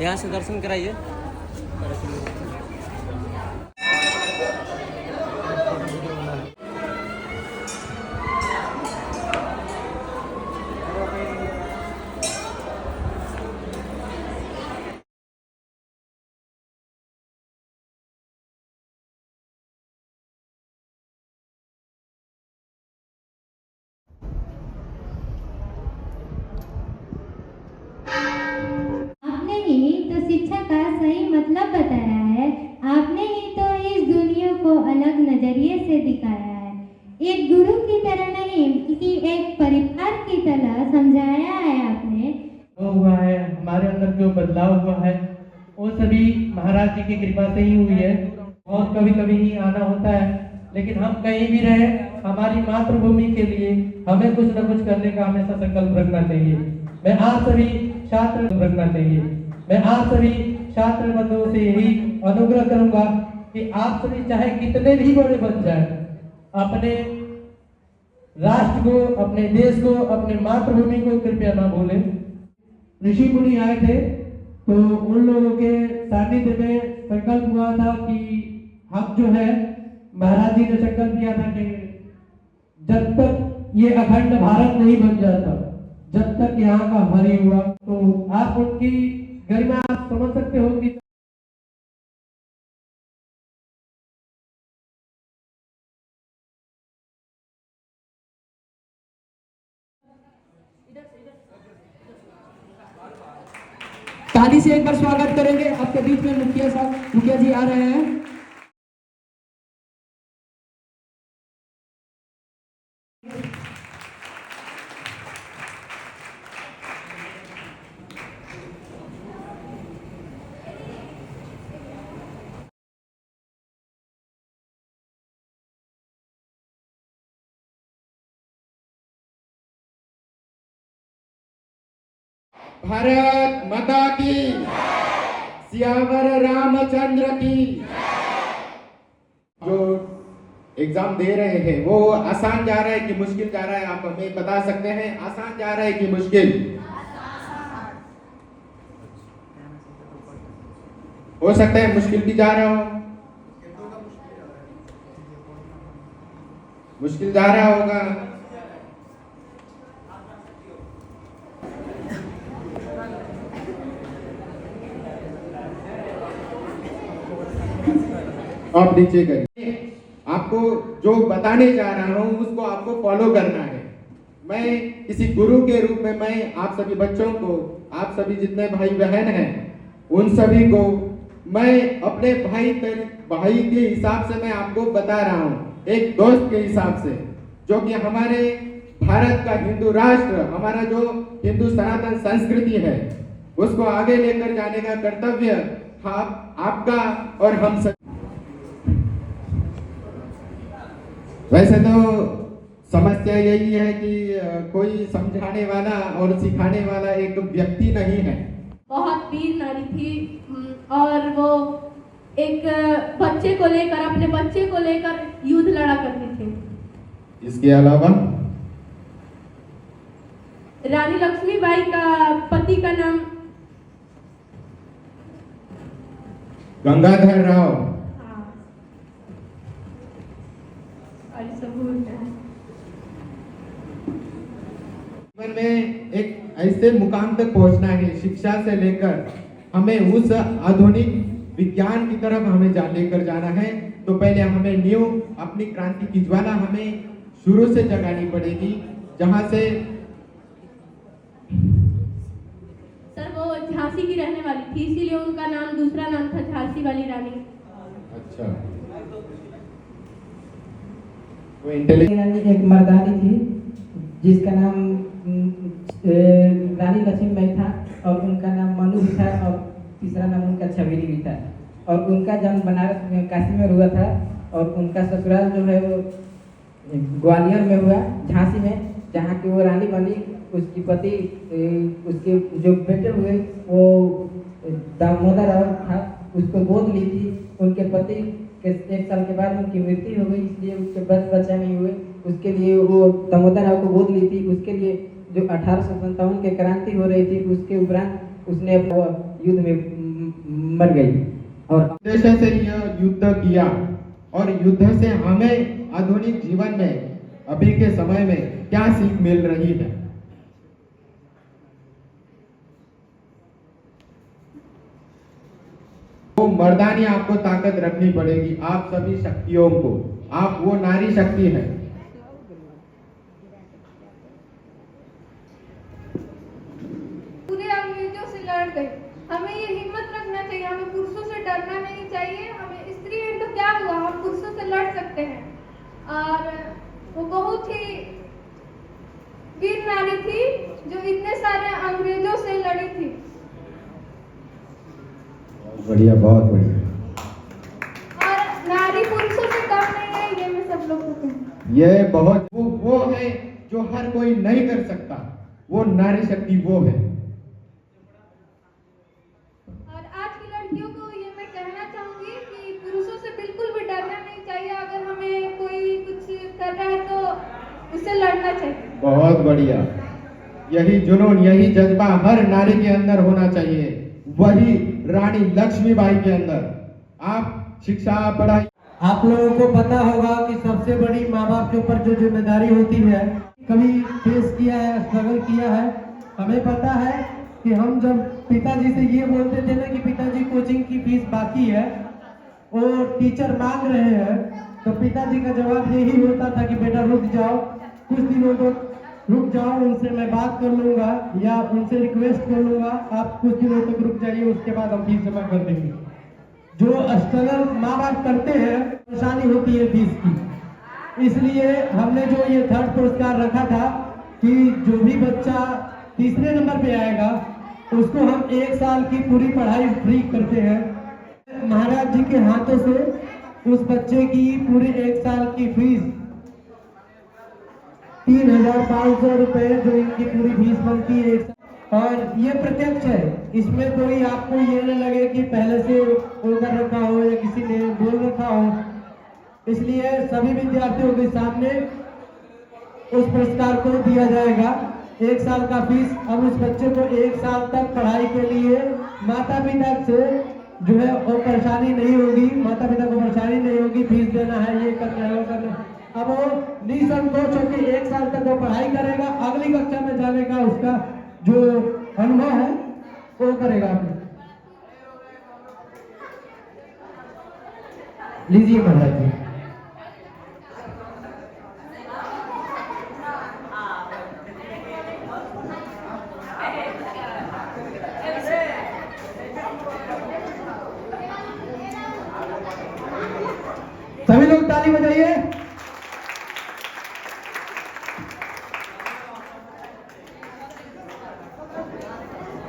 यहाँ से दर्शन कराइए। आपने ही तो शिक्षा का सही मतलब बताया है। आपने ही तो इस दुनिया को अलग नजरिए से दिखाया है। एक गुरु की तरह नहीं कि एक परिवार की तरह समझाया है आपने। हुआ है हमारे अंदर जो बदलाव हुआ है वो सभी महाराज जी की कृपा से ही हुई है। और कभी कभी ही आना होता है, लेकिन हम कहीं भी रहे हमारी मातृभूमि के लिए हमें कुछ न कुछ करने का हमेशा संकल्प रखना चाहिए। मैं आप सभी छात्र बंधुओं से यही अनुग्रह करूंगा कि आप सभी चाहे कितने भी बड़े बन जाए, अपने राष्ट्र को, अपने देश को, अपने मातृभूमि को कृपया ना भूलें। ऋषि मुनि आए थे तो उन लोगों के सानिध्य में संकल्प हुआ था कि हम जो है, महाराज जी ने संकल्प किया था कि जब तक ये अखंड भारत नहीं बन जाता, जब तक यहाँ का हरि हुआ, तो आप उनकी गरिमा आप समझ सकते हो कि ताली से एक बार स्वागत करेंगे। आपके बीच में मुखिया जी आ रहे हैं। भारत माता की, सियावर रामचंद्र की। जो एग्जाम दे रहे हैं वो आसान जा रहा है कि मुश्किल जा रहा है, आप हमें बता सकते हैं? आसान जा रहा है कि मुश्किल? हो सकता है मुश्किल भी जा रहा हो, मुश्किल जा रहा होगा। आप नीचे करिए। आपको जो बताने जा रहा हूं उसको आपको फॉलो करना है। मैं किसी गुरु के रूप में मैं आप सभी बच्चों को, आप सभी जितने भाई बहन हैं उन सभी को मैं अपने भाई के हिसाब से मैं आपको बता रहा हूं, एक दोस्त के हिसाब से, जो कि हमारे भारत का हिंदू राष्ट्र, हमारा जो हिंदू सनातन संस्कृति है उसको आगे लेकर जाने का कर्तव्य आपका और हम सब। वैसे तो समस्या यही है कि कोई समझाने वाला और सिखाने वाला एक व्यक्ति नहीं है। बहुत वीर नारी थी और वो एक बच्चे को लेकर, अपने बच्चे को लेकर युद्ध लड़ा करती थी। इसके अलावा रानी लक्ष्मीबाई का पति का नाम गंगाधर राव। जीवन में एक ऐसे मुकाम तक पहुंचना है, शिक्षा से लेकर हमें उस आधुनिक विज्ञान की तरफ हमें लेकर जाना है, तो पहले हमें न्यू अपनी क्रांति की ज्वाला हमें शुरू से जगानी पड़ेगी, जहां से सर वो झांसी की रहने वाली थी, इसीलिए उनका नाम, दूसरा नाम था झांसी वाली रानी। अच्छा, वो इंटेलिजेंट एक मर्दानी थी जिसका नाम रानी लक्ष्मीबाई था और उनका नाम मनु भी था और तीसरा नाम उनका छबीली भी था। और उनका जन्म बनारस में काशी में हुआ था और उनका ससुराल जो है वो ग्वालियर में हुआ, झांसी में, जहाँ की वो रानी बनी। उसकी पति, उसके जो बेटे हुए वो दामोदर राव था, उसको गोद ली थी। उनके पति 1 साल के बाद उनकी मृत्यु हो गई, इसलिए उसके बच्चा नहीं हुए। उसके लिए वो दामोदर राव को गोद ली थी। उसके लिए जो 1857 के क्रांति हो रही थी, उसके उपरांत उसने युद्ध में मर गई। और उद्देश्य से यह युद्ध किया और युद्ध से हमें आधुनिक जीवन में अभी के समय में क्या सीख मिल रही है? वो मर्दानी आपको ताकत रखनी पड़ेगी, आप सभी शक्तियों को, आप वो नारी शक्ति है। पूरे अंग्रेजों से लड़ गए। हमें ये हिम्मत रखना चाहिए, हमें पुरुषों से डरना नहीं चाहिए। हमें स्त्री है तो क्या हुआ, हम पुरुषों से लड़ सकते हैं। और वो बहुत ही वीर नारी थी जो इतने सारे अंग्रेजों से लड़ी थी। बढ़िया, बहुत बढ़िया। और नारी पुरुषों से कम नहीं है, ये मैं सब लोग को कहूं। ये बहुत वो है जो हर कोई नहीं कर सकता, वो नारी शक्ति वो है। और आज की लड़कियों को ये मैं कहना चाहूंगी कि पुरुषों से बिल्कुल भी डरना नहीं चाहिए। अगर हमें कोई कुछ कर रहा है तो उससे लड़ना चाहिए। बहुत बढ़िया, यही जुनून, यही जज्बा हर नारी के अंदर होना चाहिए, वही रानी लक्ष्मीबाई के अंदर। आप शिक्षा, पढ़ाई। आप लोगों को पता होगा कि सबसे बड़ी माँ बाप के ऊपर जो जिम्मेदारी होती है, कभी फेस किया है, स्ट्रगल किया है। हमें पता है कि हम जब पिताजी से ये बोलते थे ना कि पिताजी कोचिंग की फीस बाकी है और टीचर मांग रहे हैं, तो पिताजी का जवाब यही होता था कि बेटा रुक जाओ, कुछ दिनों तक रुक जाओ, उनसे मैं बात कर लूंगा या उनसे रिक्वेस्ट कर लूंगा, आप कुछ दिनों तक रुक जाइए, उसके बाद हम फीस जमा कर देंगे। जो स्ट्रगल माँ बाप करते हैं, परेशानी होती है फीस की। इसलिए हमने जो ये 3rd पुरस्कार रखा था कि जो भी बच्चा तीसरे नंबर पे आएगा उसको हम 1 साल की पूरी पढ़ाई फ्री करते हैं। महाराज जी के हाथों से उस बच्चे की पूरी 1 साल की फीस 3,500 रुपए, जो इनकी पूरी फीस बनती है। और ये प्रत्यक्ष है, इसमें कोई आपको ये न लगे कि पहले से होकर रखा हो या किसी ने बोल रखा हो। इसलिए सभी विद्यार्थियों के सामने उस पुरस्कार को दिया जाएगा। 1 साल का फीस। अब उस बच्चे को 1 साल तक पढ़ाई के लिए माता पिता से जो है वो परेशानी नहीं होगी, माता पिता को परेशानी नहीं होगी, फीस देना है, ये करना है, वो करना है। अब वो निसंकोच होकर 1 साल तक वो पढ़ाई करेगा, अगली कक्षा में जाने का उसका जो अनुभव है वो करेगा। लीजिए महाराज जी। सभी लोग ताली बजाइए।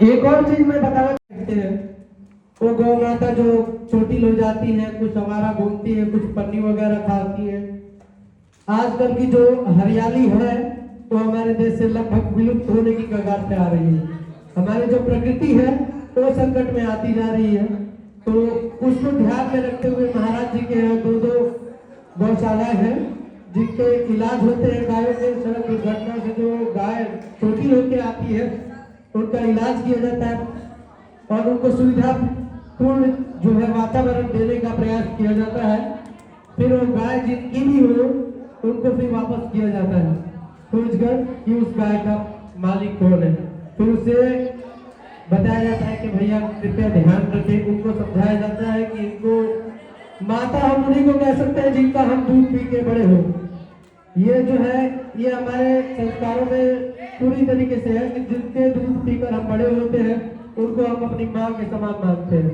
एक और चीज मैं बताना चाहते हैं, वो गौ माता जो छोटी हो जाती है, कुछ हमारा घूमती है, कुछ पन्नी वगैरह खाती है। आजकल की जो हरियाली है वो हमारे देश से लगभग विलुप्त होने की कगार पे आ रही है। हमारी जो प्रकृति है वो संकट में आती जा रही है। तो उसको ध्यान में रखते हुए महाराज जी के यहाँ 2 गौशालाएं हैं जिनके इलाज होते हैं। गायों के सड़क दुर्घटना से जो गाय छोटी होकर आती है उनका इलाज किया जाता है और उनको सुविधापूर्ण जो है वातावरण देने का प्रयास किया जाता है। फिर वो गाय जिनकी भी हो उनको फिर वापस किया जाता है खोजकर कि उस गाय का मालिक कौन है। फिर उसे बताया जाता है कि भैया कृपया ध्यान रखें। उनको समझाया जाता है कि इनको माता हम उन्हीं को कह सकते हैं जिनका हम दूध पी के बड़े हो। ये जो है ये हमारे संस्कारों में पूरी तरीके से है कि जिनके दूध पीकर हम बड़े होते हैं उनको हम अपनी माँ के समान मानते हैं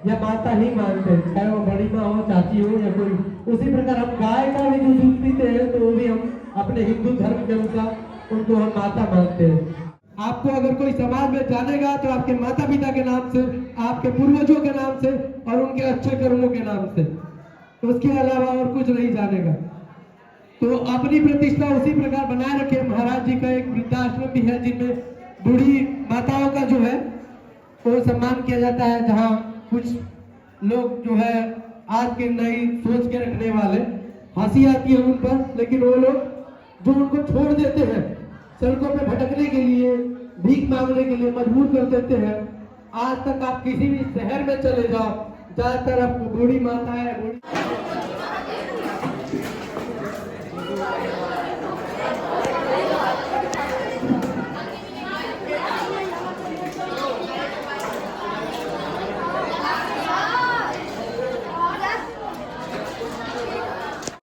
या माता ही मानते हैं, चाहे वो बड़ी माँ हो, चाची हो या कोई। उसी प्रकार हम गाय का भी जो दूध पीते हैं तो वो भी हम अपने हिंदू धर्म के अनुसार उनको हम माता मानते हैं। आपको अगर कोई समाज में जानेगा तो आपके माता पिता के नाम से, आपके पूर्वजों के नाम से और उनके अच्छे कर्मों के नाम से, उसके अलावा और कुछ नहीं जानेगा। तो अपनी प्रतिष्ठा उसी प्रकार बनाए रखे। महाराज जी का एक वृद्धाश्रम भी है जिनमें बूढ़ी माताओं का जो है वो सम्मान किया जाता है, जहाँ कुछ लोग जो है आज के नई सोच के रखने वाले, हंसी आती है उन पर, लेकिन वो लोग जो उनको छोड़ देते हैं, सड़कों पे भटकने के लिए, भीख मांगने के लिए मजबूर कर देते हैं। आज तक आप किसी भी शहर में चले जाओ, ज्यादातर आपको बूढ़ी माता है,